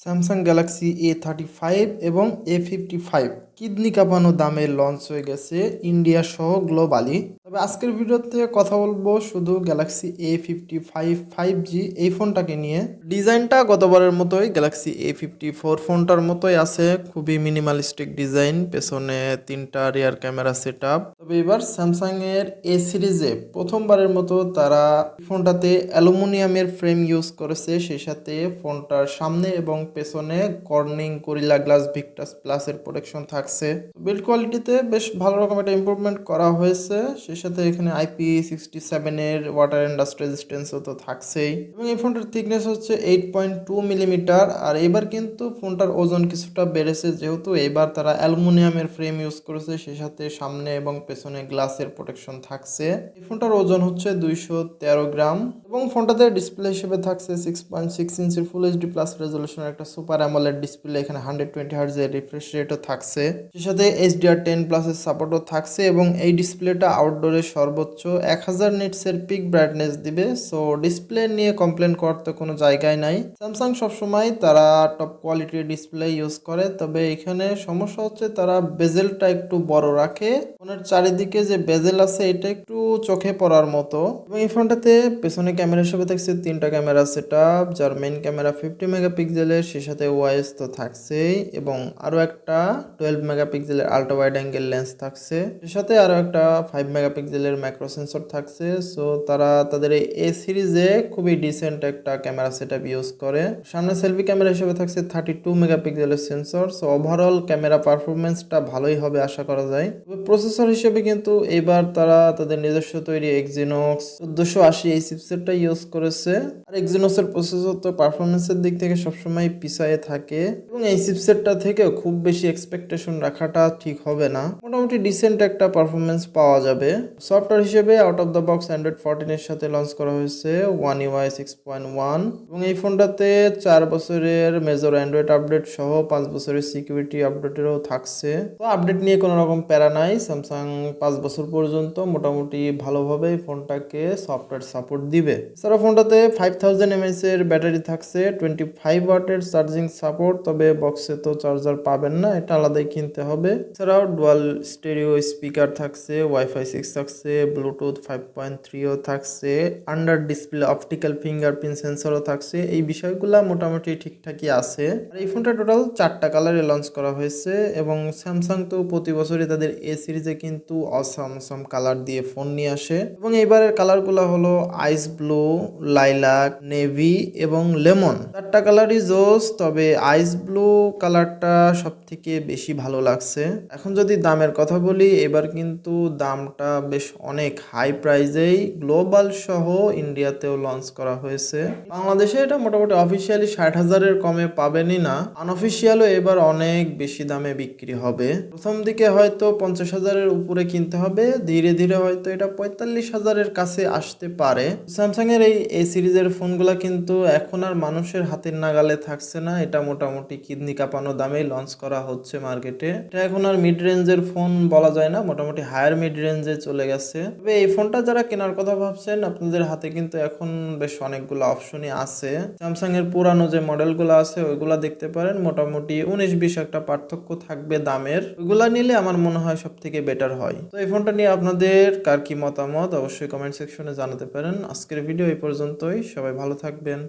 Samsung Galaxy A35 এবং A55 kidney কাঁপানো দামে লঞ্চ হয়ে গেছে ইন্ডিয়া সহ গ্লোবালি। তবে আজকের ভিডিওতে কথা বলবো শুধু গ্যালাক্সি A55 5G এই ফোনটাকে নিয়ে। ডিজাইনটা গতবারের মতোই গ্যালাক্সি A54 ফোনটার মতোই আছে, খুবই মিনিমালিস্টিক ডিজাইন, পেছনে 3টা রিয়ার ক্যামেরা সেট আপ। তবে এবার স্যামসাং এর এ সিরিজে প্রথমবারের মতো তারা ফোনটাতে অ্যালুমিনিয়ামের ফ্রেম ইউজ করেছে, সেই সাথে ফোনটার সামনে এবং পেছনে কর্নিং গরিলা গ্লাস ভিক্টাস প্লাসের প্রোটেকশন থাকছে। বিল্ড কোয়ালিটিতে বেশ ভালো রকম একটা ইমপ্রুভমেন্ট করা হয়েছে, সেই সাথে এখানে IP67 এর ওয়াটার অ্যান্ড ডাস্ট রেজিস্ট্যান্সও তো থাকছেই। এবং এই ফোনটার থিকনেস হচ্ছে 8.2 মিলিমিটার। আর এবার কিন্তু ফোনটার ওজন কিছুটা বেড়েছে, যেহেতু এবার তারা অ্যালুমিনিয়ামের ফ্রেম ইউজ করেছে, সেই সাথে সামনে এবং পেছনে গ্লাসের প্রোটেকশন থাকছে। এই ফোনটার ওজন হচ্ছে 213 গ্রাম এবং ফোনটাতে ডিসপ্লে হিসেবে থাকছে 6.6 ইঞ্চির ফুল এইচডি প্লাস রেজলিউশনের একটা সুপার অ্যামোলেড ডিসপ্লে। এখানে 120 হার্টজের রিফ্রেশ রেটও থাকছে, সেই সাথে HDR10 প্লাসের সাপোর্টও থাকছে এবং এই ডিসপ্লেটা আউটডোরে সর্বোচ্চ 1000 নিটসের পিক ব্রাইটনেস দিবে। সো ডিসপ্লে নিয়ে কমপ্লেন করতে কোনো জায়গায় নাই। স্যামসাং সবসময় তারা টপ কোয়ালিটির ডিসপ্লে ইউজ করে, তবে এখানে সমস্যা হচ্ছে তারা বেজেলটা একটু বড় রাখে। ফোনের চারিদিকে যে বেজেল আছে এটা একটু চোখে পড়ার মতো। এবং এই ফোনটাতে পেছনে ক্যামেরা হিসেবে থাকছে 3টা ক্যামেরা সেট আপ, যার মেইন ক্যামেরা 50 মেগাপিক্সেলের, সেই সাথে ওআইএস তো থাকছেই এবং আরও একটা 12 মেগাপিক্সেলের আল্ট্রা ওয়াইড অ্যাঙ্গেল লেন্স থাকছে, সেই সাথে আরও একটা 5 মেগাপিক্সেলের ম্যাক্রো সেন্সর থাকছে। সো তারা তাদের এই এ সিরিজে খুবই ডিসেন্ট একটা ক্যামেরা সেট আপ ইউজ করে। সামনে সেলফি ক্যামেরা হিসেবে থাকছে 32 মেগাপিক্সেলের সেন্সর। সো ওভারঅল ক্যামেরা পারফরমেন্সটা ভালোই হবে আশা করা যায়। তবে প্রসেসর হিসেবে কিন্তু এবার তারা তাদের নিজস্ব তৈরি Exynos 1480 এই চিপসেটটা ইউজ করেছে। আর Exynosের প্রসেসর তো পারফরমেন্সের দিক থেকে সবসময় পিছায়ে থাকে এবং এই চিপসেটটা থেকে খুব বেশি এক্সপেকটেশন রাখাটা ঠিক হবে না। মোটামুটি ডিসেন্ট একটা পারফরমেন্স পাওয়া যাবে। সফটওয়্যার হিসেবে out of the box Android 14 এর সাথে লঞ্চ করা হয়েছে One UI 6.1 এবং এই ফোনটাতে 4 বছরের মেজর অ্যান্ড্রয়েড আপডেট সহ 5 বছরের সিকিউরিটি আপডেটেরও থাকছে। তো আপডেট নিয়ে কোনো রকম প্যারা নাই, স্যামসাং 5 বছর পর্যন্ত মোটামুটি ভালোভাবে ফোনটাকে সফটওয়্যার সাপোর্ট দিবে। এছাড়া ফোনটাতে 5000 mAh এর ব্যাটারি থাকছে, 25 ওয়াটের চার্জিং সাপোর্ট। তবে বক্সে তো চার্জার পাবেন না, এটা আলাদাই কিনতে হবে। এছাড়াও ডুয়াল স্টেরিও স্পিকার থাকছে, ওয়াইফাই 6 থাকছে, ব্লুটুথ 5.3ও থাকছে, আন্ডার ডিসপ্লে অপটিক্যাল ফিঙ্গারপ্রিন্ট সেন্সরও থাকছে। এই বিষয়গুলো মোটামুটি ঠিকঠাকই আছে। আর এই ফোনটা টোটাল 4টা কালারে লঞ্চ করা হয়েছে এবং স্যামসাং তো প্রতি বছরই তাদের এ সিরিজে কিন্তু অসাম কালার দিয়ে ফোন নিয়ে আসে এবং এইবারের কালারগুলো হলো আইস ব্লু, লাইলাক, নেভি এবং লেমন। 4টা কালারই জোস, তবে আইস ব্লু কালারটা সব থেকে বেশি ভালো লাগছে। এখন যদি দামের কথা বলি, এবার কিন্তু দামটা বেশ অনেক হাই প্রাইজেই গ্লোবাল সহ ইন্ডিয়াতেও লঞ্চ করা হয়েছে। বাংলাদেশে এটা মোটামুটি অফিসিয়ালি 60,000-এর কমে পাবেনই না, আনঅফিসিয়ালও এবার অনেক বেশি দামে বিক্রি হবে। প্রথম দিকে হয়তো 50,000-এর উপরে কিনতে হবে, ধীরে ধীরে হয়তো এটা 45,000-এর কাছে আসতে পারে। স্যামসাং এর এই সিরিজের ফোনগুলা কিন্তু এখন আর মানুষের হাতের নাগালে থাকছে না, এটা মোটামুটি কিডনি কাঁপানো দামেই লঞ্চ করা হচ্ছে মার্কেটে। এটা এখন আর মিড রেঞ্জের ফোন বলা যায় না, মোটামুটি হায়ার মিড রেঞ্জে চলে গেছে। তবে এই ফোনটা যারা কেনার কথা ভাবছেন, আপনাদের হাতে কিন্তু এখন বেশ অনেকগুলো অপশনই আছে। স্যামসাং এর পুরানো যে মডেলগুলো আছে ওইগুলা দেখতে পারেন, মোটামুটি 19-20 একটা পার্থক্য থাকবে দামের। ওইগুলা নিলে আমার মনে হয় সব থেকে বেটার হয়। তো এই ফোনটা নিয়ে আপনাদের কার কি মতামত অবশ্যই কমেন্ট সেকশনে জানাতে পারেন। আজকের ভিডিও এই পর্যন্তই, সবাই ভালো থাকবেন।